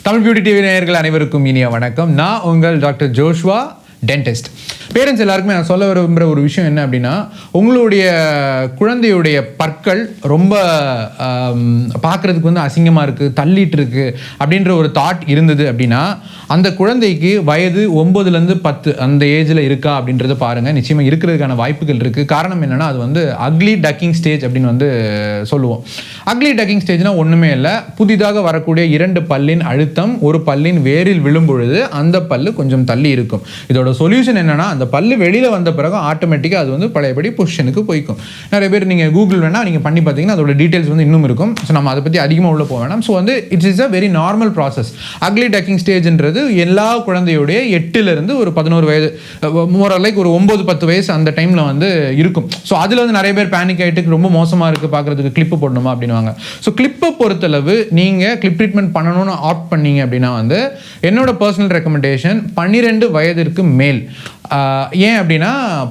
Tamil beauty TV நேயர்கள் அனைவருக்கும் இனிய வணக்கம். நான் உங்கள் டாக்டர் ஜோஷ்வா, டென்டிஸ்ட். பேரண்ட்ஸ் எல்லாருக்குமே நான் சொல்ல விரும்புகிற ஒரு விஷயம் என்ன அப்படின்னா, உங்களுடைய குழந்தையுடைய பற்கள் ரொம்ப பார்க்குறதுக்கு அசிங்கமாக இருக்குது, தள்ளிட்டு இருக்குது அப்படின்ற ஒரு தாட் இருந்தது அப்படின்னா, அந்த குழந்தைக்கு வயது 9லேருந்து 10 அந்த ஏஜில் இருக்கா அப்படின்றத பாருங்கள். நிச்சயமாக இருக்கிறதுக்கான வாய்ப்புகள் இருக்குது. காரணம் என்னென்னா, அது அக்லி டக்கிங் ஸ்டேஜ் அப்படின்னு சொல்லுவோம். அக்லி டக்கிங் ஸ்டேஜ்னால் ஒன்றுமே இல்லை, புதிதாக வரக்கூடிய 2 பல்லின் அழுத்தம் ஒரு பல்லின் வேரில் விழும் பொழுது அந்த பல்லு கொஞ்சம் தள்ளி இருக்கும். இதோட சொல்யூஷன் என்னன்னா, அந்த பல்லு வெளியில் வந்த பிறகு ஆட்டோமேட்டிக்காக அது பழையபடி பொசிஷனுக்கு போய்க்கும். நிறைய பேர் நீங்கள் கூகுள் வேணால் நீங்கள் பண்ணி பார்த்தீங்கன்னா அதோட டீட்டெயில்ஸ் இன்னும் இருக்கும். ஸோ நம்ம அதை பற்றி அதிகமாக உள்ள போக வேணாம். So it's is a very normal process. Ugly duckling ஸ்டேஜ்ன்றது எல்லா குழந்தையுடைய 8லேருந்து ஒரு 11 வயது, மோரலைக் ஒரு 9-10 வயசு அந்த டைமில் இருக்கும். ஸோ அதில் நிறைய பேர் பேனிக் ஆகிட்டு ரொம்ப மோசமாக இருக்குது, பார்க்குறதுக்கு கிளிப்பு போடணுமா அப்படின்வாங்க. ஸோ கிளிப்பை பொறுத்தளவு நீங்கள் கிளிப் ட்ரீட்மெண்ட் பண்ணணும்னு ஆப்ட் பண்ணீங்க அப்படின்னா என்னோட பர்சனல் ரெக்கமெண்டேஷன் 12 வயதிற்கு மேல். ஏன் அப்படின்னா,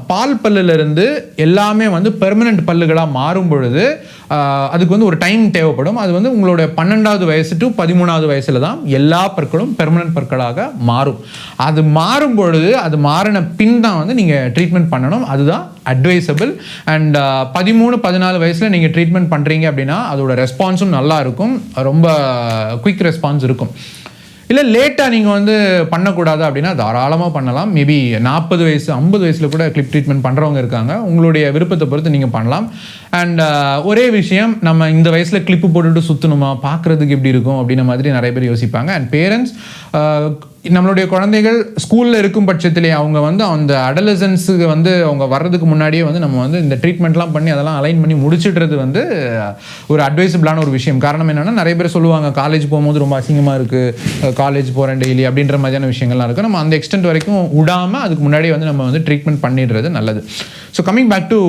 பால் பல்லுலேருந்து எல்லாமே பெர்மனன்ட் பல்லுகளாக மாறும் பொழுது அதுக்கு ஒரு டைம் தேவைப்படும். அது உங்களோட 12வது வயசு டு 13வது வயசில் தான் எல்லா பற்களும் பெர்மனன்ட் பற்களாக மாறும். அது மாறும் பொழுது, அது மாறின பின் தான் நீங்கள் ட்ரீட்மெண்ட் பண்ணணும். அதுதான் அட்வைசபிள். அண்ட் 13-14 வயசில் நீங்கள் ட்ரீட்மெண்ட் பண்ணுறீங்க அப்படின்னா அதோட ரெஸ்பான்ஸும் நல்லா இருக்கும், ரொம்ப குயிக் ரெஸ்பான்ஸ் இருக்கும். இல்லை லேட்டாக நீங்கள் பண்ணக்கூடாது அப்படின்னா தாராளமாக பண்ணலாம். மேபி 40 வயசு 50 வயசில் கூட கிளிப் ட்ரீட்மெண்ட் பண்ணுறவங்க இருக்காங்க. உங்களுடைய விருப்பத்தை பொறுத்து நீங்கள் பண்ணலாம். அண்ட் ஒரே விஷயம், நம்ம இந்த வயசில் கிளிப்பு போட்டுட்டு சுற்றணுமா, பார்க்குறதுக்கு எப்படி இருக்கும் அப்படின்ற மாதிரி நிறைய பேர் யோசிப்பாங்க. அண்ட் பேரண்ட்ஸ் நம்மளுடைய குழந்தைகள் ஸ்கூலில் இருக்கும் பட்சத்திலே அவங்க அந்த அடலசன்ஸுக்கு அவங்க வர்றதுக்கு முன்னாடியே நம்ம இந்த ட்ரீட்மெண்ட்லாம் பண்ணி அதெல்லாம் அலைன் பண்ணி முடிச்சிடுறது ஒரு அட்வைசபிளான ஒரு விஷயம். காரணம் என்னென்னா, நிறைய பேர் சொல்லுவாங்க காலேஜ் போகும்போது ரொம்ப அசிங்கமாக இருக்குது, காலேஜ் போகிறேன் டெய்லி அப்படின்ற மாதிரியான விஷயங்கள்லாம் இருக்குது. நம்ம அந்த எக்ஸ்டென்ட் வரைக்கும் விடாமல் அதுக்கு முன்னாடியே நம்ம ட்ரீட்மெண்ட் பண்ணிடுறது நல்லது. So coming back to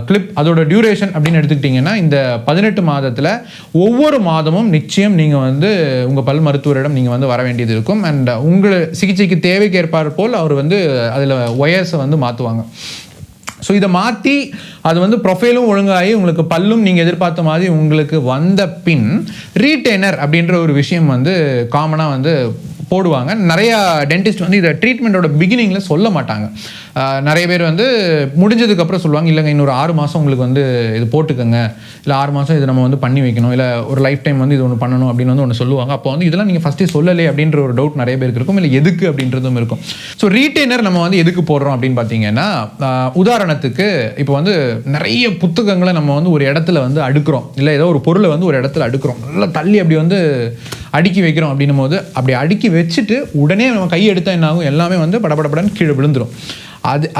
clip, அதோட டியூரேஷன் அப்படின்னு எடுத்துக்கிட்டிங்கன்னா, இந்த 18 மாதத்தில் ஒவ்வொரு மாதமும் நிச்சயம் நீங்கள் உங்கள் பல் மருத்துவரிடம் நீங்கள் வர வேண்டியது இருக்கும். அண்ட் உங்கள் சிகிச்சைக்கு தேவைக்கேற்பார் போல் அவர் அதில் ஒயர்ஸை மாற்றுவாங்க. ஸோ இதை மாற்றி அது ப்ரொஃபைலும் ஒழுங்காகி உங்களுக்கு பல்லும் நீங்கள் எதிர்பார்த்த மாதிரி உங்களுக்கு வந்த பின் ரீடெய்னர் அப்படின்ற ஒரு விஷயம் காமனாக போடுவாங்க. நிறையா டென்டிஸ்ட் இதை ட்ரீட்மெண்ட்டோட பிகினிங்கில் சொல்ல மாட்டாங்க. நிறைய பேர் முடிஞ்சதுக்கப்புறம் சொல்லுவாங்க, இல்லைங்க இன்னொரு 6 மாதம் உங்களுக்கு இது போட்டுக்கோங்க, இல்லை 6 மாதம் இது நம்ம பண்ணி வைக்கணும், இல்லை ஒரு லைஃப் டைம் இது ஒன்று பண்ணணும் அப்படின்னு ஒன்று சொல்லுவாங்க. அப்போ இதெல்லாம் நீங்கள் ஃபஸ்ட்டே சொல்லலை அப்படின்ற ஒரு டவுட் நிறைய பேருக்கு இருக்கும், இல்லை எதுக்கு அப்படின்றதும் இருக்கும். ஸோ ரீடெய்னர் நம்ம எதுக்கு போடுறோம் அப்படின்னு பார்த்தீங்கன்னா, உதாரணத்துக்கு இப்போ நிறைய புத்தகங்களை நம்ம ஒரு இடத்துல அடுக்கிறோம், இல்லை ஏதோ ஒரு பொருளை ஒரு இடத்துல அடுக்கிறோம், நல்லா தள்ளி அப்படி அடுக்கி வைக்கிறோம் அப்படின்னும் போது, அப்படி அடுக்கி வச்சுட்டு உடனே நம்ம கை எடுத்தால் என்ன ஆகும், எல்லாமே படபடப்படன்னு கீழே விழுந்துடும்.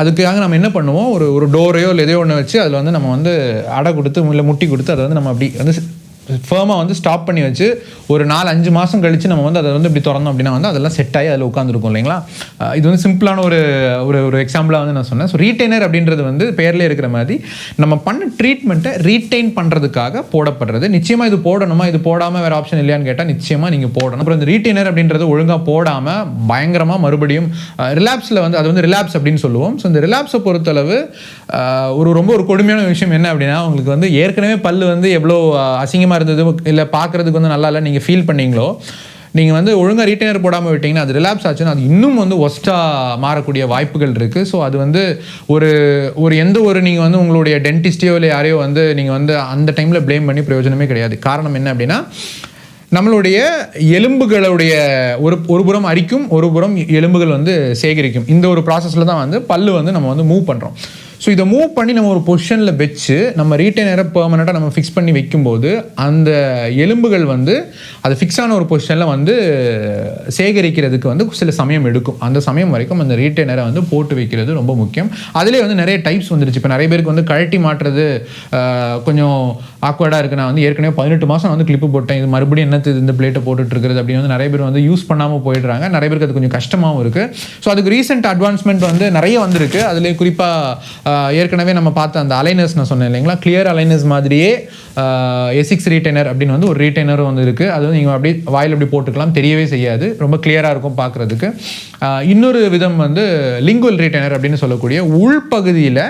அதுக்காக நம்ம என்ன பண்ணுவோம், ஒரு டோரையோ இல்லை எதையோ ஒன்று வச்சு அதில் நம்ம அடை கொடுத்து இல்லை முட்டி கொடுத்து அதை நம்ம அப்படி ஃபேமாக ஸ்டாப் பண்ணி வச்சு ஒரு 4-5 மாதம் கழித்து நம்ம அதை இப்படி திறந்தோம் அப்படின்னா அதெல்லாம் செட் ஆகி அதில் உட்காந்துருக்கும் இல்லைங்களா. இது சிம்பிளான ஒரு ஒரு எக்ஸாம்பிளாக நான் சொன்னேன். ஸோ ரீடெய்னர் அப்படின்றது பேர்லேயே இருக்கிற மாதிரி நம்ம பண்ண ட்ரீட்மெண்ட்டை ரீடெயின் பண்ணுறதுக்காக போடப்படுறது. நிச்சயமாக இது போடணுமா, இது போடாமல் வேறு ஆப்ஷன் இல்லையான்னு கேட்டால் நிச்சயமாக நீங்கள் போடணும். அப்புறம் இந்த ரீடெய்னர் அப்படின்றது ஒழுங்காக போடாமல் பயங்கரமாக மறுபடியும் ரிலாப்ஸில் அது ரிலாப்ஸ் அப்படின்னு சொல்லுவோம். ஸோ இந்த ரிலாப்ஸை பொறுத்தளவு ரொம்ப கொடுமையான விஷயம் என்ன அப்படின்னா, உங்களுக்கு ஏற்கனவே பல்லு எவ்வளோ அசிங்கமாக இருந்தது, இல்லை பார்க்குறதுக்கு நல்லா இல்லை நீங்கள் ஃபீல் பண்ணீங்களோ, நீங்கள் ஒழுங்காக ரீடெய்னர் போடாமல் விட்டிங்கன்னா அது ரிலாப்ஸ் ஆச்சுன்னா அது இன்னும் ஒஸ்ட்டாக மாறக்கூடிய வாய்ப்புகள் இருக்குது. ஸோ அது ஒரு எந்த ஒரு நீங்கள் உங்களுடைய டென்டிஸ்டையோ இல்லை யாரையோ நீங்கள் அந்த டைமில் ப்ளேம் பண்ணி பிரயோஜனமே கிடையாது. காரணம் என்ன அப்படின்னா, நம்மளுடைய எலும்புகளுடைய ஒரு புறம் அரிக்கும், ஒரு புறம் எலும்புகள் சேகரிக்கும். இந்த ஒரு ப்ராசஸில் தான் பல்லு நம்ம மூவ் பண்ணுறோம். ஸோ இதை மூவ் பண்ணி நம்ம ஒரு பொசிஷனில் வச்சு நம்ம ரீடெய்னரை பெர்மனெண்ட்டாக நம்ம ஃபிக்ஸ் பண்ணி வைக்கும்போது அந்த எலும்புகள் அது ஃபிக்ஸ் ஆன ஒரு பொசிஷனில் சேகரிக்கிறதுக்கு சில சமயம் எடுக்கும். அந்த சமயம் வரைக்கும் அந்த ரீடெய்னரை போட்டு வைக்கிறது ரொம்ப முக்கியம். அதிலே நிறைய டைப்ஸ் வந்துருச்சு. இப்போ நிறைய பேருக்கு கழட்டி மாட்டுறது கொஞ்சம் ஆக்வர்டாக இருக்குது. நான் ஏற்கனவே 18 மாதம் கிளிப்பு போட்டேன், இது மறுபடியும் என்னத்து இந்த பிளேட்டை போட்டுட்டு இருக்கிறது அப்படின்னு நிறைய பேர் யூஸ் பண்ணாமல் போயிடுறாங்க. நிறைய பேருக்கு அது கொஞ்சம் கஷ்டமாகவும் இருக்குது. ஸோ அதுக்கு ரீசெண்ட் அட்வான்ஸ்மெண்ட் நிறைய வந்திருக்கு. அதிலே குறிப்பாக ஏற்கனவே நம்ம பார்த்த அந்த அலைனர்ஸ் நான் சொன்னேன் இல்லைங்களா, கிளியர் அலைனர்ஸ் மாதிரியே A6 ரீடெய்னர் அப்படின்னு ஒரு ரீடெய்னரும் இருக்குது. அது நீங்கள் அப்படி வாயில் அப்படி போட்டுக்கலாம், தெரியவே செய்யாது, ரொம்ப கிளியராக இருக்கும் பார்க்குறதுக்கு. இன்னொரு விதம் லிங்குவல் ரீடெய்னர் அப்படின்னு சொல்லக்கூடிய உள்பகுதியில்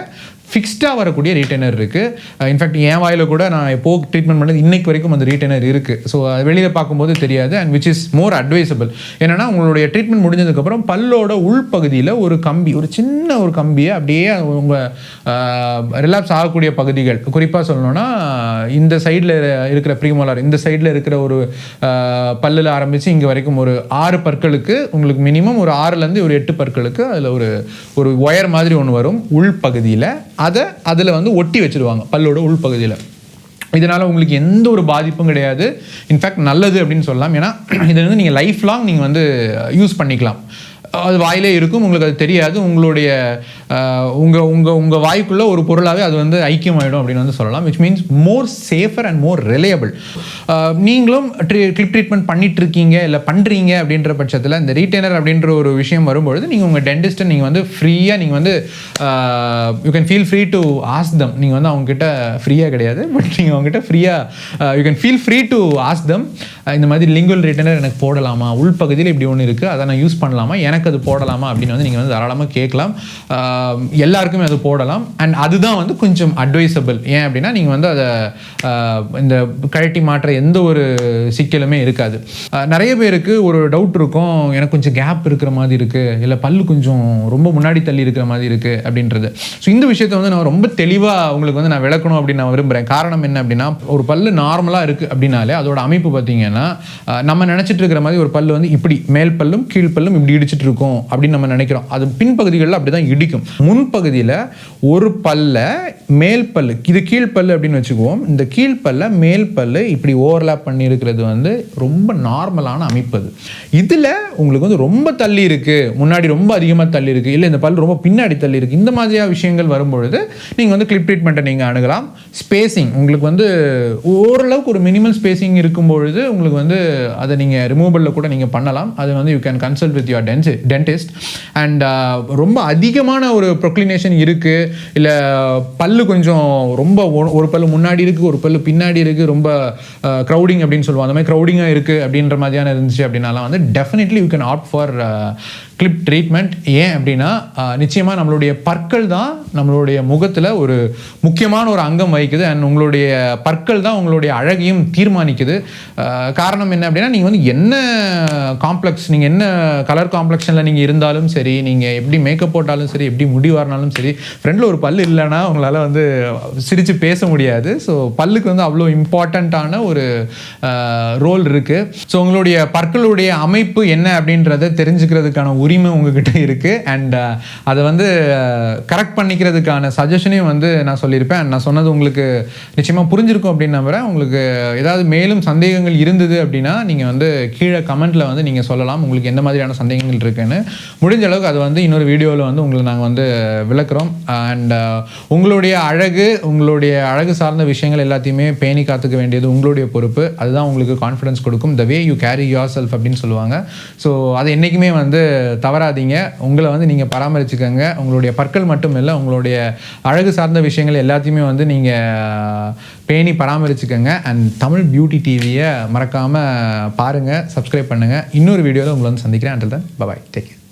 ஃபிக்ஸ்டாக வரக்கூடிய ரீட்டைனர் இருக்குது. இன்ஃபேக்ட் என் வாயில் கூட நான் எப்போ ட்ரீட்மெண்ட் பண்ணது இன்னைக்கு வரைக்கும் அந்த ரீட்டைனர் இருக்குது. ஸோ வெளியில் பார்க்கும்போது தெரியாது. And which is more advisable. என்னென்னா உங்களுடைய ட்ரீட்மெண்ட் முடிஞ்சதுக்கப்புறம் பல்லோட உள்பகுதியில் ஒரு கம்பி, ஒரு சின்ன ஒரு கம்பியை அப்படியே உங்கள் ரிலாப்ஸ் ஆகக்கூடிய பகுதிகள், குறிப்பாக சொல்லணும்னா இந்த சைடில் இருக்கிற ப்ரீமோலார், இந்த சைடில் இருக்கிற ஒரு பல்லில் ஆரம்பித்து இங்கே வரைக்கும் ஒரு 6 பற்களுக்கு உங்களுக்கு மினிமம் ஒரு 6லேருந்து ஒரு 8 பற்களுக்கு அதில் ஒரு ஒயர் மாதிரி ஒன்று வரும் உள்பகுதியில். அதை அதில் வந்து ஒட்டி வச்சுருவாங்க பல்லோட உள்பகுதியில். இதனால் உங்களுக்கு எந்த ஒரு பாதிப்பும் கிடையாது. இன்ஃபேக்ட் நல்லது அப்படின்னு சொல்லலாம். ஏன்னா இதை வந்து நீங்கள் லைஃப் லாங் நீங்கள் வந்து யூஸ் பண்ணிக்கலாம். அது வாயிலே இருக்கும், உங்களுக்கு அது தெரியாது. உங்களுடைய உங்கள் வாய்க்குள்ளே ஒரு பொருளாகவே அது வந்து ஐக்கியமாயிடும் அப்படின்னு வந்து சொல்லலாம். Which means more safer and more reliable. நீங்களும் கிளிப் ட்ரீட்மெண்ட் பண்ணிகிட்ருக்கீங்க இல்லை பண்ணுறீங்க அப்படின்ற பட்சத்தில் இந்த ரீட்டைனர் அப்படின்ற ஒரு விஷயம் வரும்பொழுது நீங்கள் உங்கள் டென்டிஸ்ட்டை நீங்கள் வந்து ஃப்ரீயாக நீங்கள் வந்து you can feel free to ask them. நீங்கள் வந்து அவங்ககிட்ட ஃப்ரீயாக கிடையாது, பட் நீங்கள் அவங்ககிட்ட ஃப்ரீயாக you can feel free to ask them. இந்த மாதிரி லிங்குவல் ரீட்டைனர் எனக்கு போடலாமா, உள்பகுதியில் இப்படி ஒன்று இருக்குது, அதை நான் யூஸ் பண்ணலாமா, எனக்கு அது போடலாமா அப்படின்னு வந்து நீங்கள் வந்து தாராளமாக கேட்கலாம். எல்லாருக்குமே அது போடலாம். அண்ட் அதுதான் வந்து கொஞ்சம் அட்வைசபிள். ஏன் அப்படின்னா நீங்கள் வந்து அதை இந்த கழட்டி மாற்ற எந்த ஒரு சிக்கலுமே இருக்காது. நிறைய பேருக்கு ஒரு டவுட் இருக்கும், எனக்கு கொஞ்சம் கேப் இருக்கிற மாதிரி இருக்குது, இல்லை பல்லு கொஞ்சம் ரொம்ப முன்னாடி தள்ளி இருக்கிற மாதிரி இருக்குது அப்படின்றது. ஸோ இந்த விஷயத்தை வந்து நான் ரொம்ப தெளிவாக உங்களுக்கு வந்து நான் விளக்கணும் அப்படின்னு நான் விரும்புகிறேன். காரணம் என்ன அப்படின்னா, ஒரு பல்லு நார்மலாக இருக்குது அப்படின்னாலே அதோட அமைப்பு பார்த்தீங்கன்னா நம்ம நினச்சிட்டு இருக்கிற மாதிரி ஒரு பல்லு வந்து இப்படி மேல் பல்லும் கீழ் பல்லும் இப்படி இடிச்சிட்டு இருக்கும் அப்படின்னு நம்ம நினைக்கிறோம். அது பின்பகுதிகளில் அப்படி தான் இடிக்கும். முன்பகுதியில் ஒரு பல்ல மேல் பல்லு, இது கீழ்ப்பல்லு அப்படின்னு வச்சுக்குவோம், இந்த கீழ்ப்பல்ல மேல் பல்லு இப்படி ஓவர்லாப் பண்ணி இருக்கிறது வந்து ரொம்ப நார்மலான அமைப்பு. அது இதில் உங்களுக்கு வந்து ரொம்ப தள்ளி இருக்குது, முன்னாடி ரொம்ப அதிகமாக தள்ளி இருக்குது, இல்லை இந்த பல்லு ரொம்ப பின்னாடி தள்ளி இருக்குது, இந்த மாதிரியான விஷயங்கள் வரும்பொழுது நீங்கள் வந்து கிளிப் ட்ரீட்மெண்ட்டை நீங்கள் அணுகலாம். ஸ்பேசிங் உங்களுக்கு வந்து ஓரளவுக்கு ஒரு மினிமல் ஸ்பேசிங் இருக்கும்பொழுது உங்களுக்கு வந்து அதை நீங்கள் ரிமூவபிளில் கூட நீங்கள் பண்ணலாம். அது வந்து you can consult with your dentist. And ரொம்ப அதிகமான ஒரு ப்ரொக்ளினேஷன் இருக்குது, இல்லை பல்லு கொஞ்சம் ரொம்ப ஒரு பல்லு முன்னாடி இருக்குது ஒரு பல்லு பின்னாடி இருக்குது, ரொம்ப க்ரௌடிங் அப்படின்னு சொல்லுவோம், அந்த மாதிரி க்ரௌடிங்காக இருக்குது அப்படின்ற மாதிரியான இருந்துச்சு அப்படின்னாலாம் வந்து definitely you can opt for clip treatment. ஏன் அப்படின்னா நிச்சயமாக நம்மளுடைய பற்கள் தான் நம்மளுடைய முகத்தில் ஒரு முக்கியமான ஒரு அங்கம் வகிக்குது. அண்ட் உங்களுடைய பற்கள் தான் உங்களுடைய அழகையும் தீர்மானிக்குது. காரணம் என்ன அப்படின்னா, நீங்கள் வந்து என்ன காம்ப்ளெக்ஸ், நீங்கள் என்ன கலர் காம்ப்ளெக்ஷனில் நீங்கள் இருந்தாலும் சரி, நீங்கள் எப்படி மேக்கப் போட்டாலும் சரி, எப்படி முடி வாரினாலும் சரி, ஃப்ரெண்டில் ஒரு பல்லு இல்லைன்னா உங்களால் வந்து சிரித்து பேச முடியாது. ஸோ பல்லுக்கு வந்து அவ்வளோ இம்பார்ட்டண்ட்டான ஒரு ரோல் இருக்குது. ஸோ உங்களுடைய பற்களுடைய அமைப்பு என்ன அப்படின்றத தெரிஞ்சுக்கிறதுக்கான உரிமை உங்ககிட்ட இருக்குது. அண்ட் அதை வந்து கரெக்ட் பண்ணிக்கிறதுக்கான சஜஷனையும் வந்து நான் சொல்லியிருப்பேன். நான் சொன்னது உங்களுக்கு நிச்சயமாக புரிஞ்சிருக்கும் அப்படின்னு நம்புகிறேன். உங்களுக்கு ஏதாவது மேலும் சந்தேகங்கள் இருந்தது அப்படின்னா நீங்கள் வந்து கீழே கமெண்ட்டில் வந்து நீங்கள் சொல்லலாம், உங்களுக்கு எந்த மாதிரியான சந்தேகங்கள் இருக்குன்னு. முடிஞ்ச அளவுக்கு அது வந்து இன்னொரு வீடியோவில் வந்து உங்களுக்கு நாங்கள் வந்து விளக்குறோம். அண்ட் உங்களுடைய அழகு சார்ந்த விஷயங்கள் எல்லாத்தையுமே பேணி காத்துக்க வேண்டியது உங்களுடைய பொறுப்பு. அதுதான் உங்களுக்கு கான்ஃபிடன்ஸ் கொடுக்கும். The way you carry yourself அப்படின்னு சொல்லுவாங்க. ஸோ அதை என்றைக்குமே வந்து தவறாதீங்க. உங்களை வந்து நீங்கள் பராமரிச்சுக்கோங்க. உங்களுடைய பற்கள் மட்டும் இல்லை, உங்களுடைய அழகு சார்ந்த விஷயங்கள் எல்லாத்தையுமே வந்து நீங்கள் பேணி பராமரிச்சுக்கோங்க. அண்ட் தமிழ் பியூட்டி டிவியை மறக்காமல் பாருங்கள், சப்ஸ்கிரைப் பண்ணுங்கள். இன்னொரு வீடியோவில் உங்களை வந்து சந்திக்கிறேன். Until then bye, take care.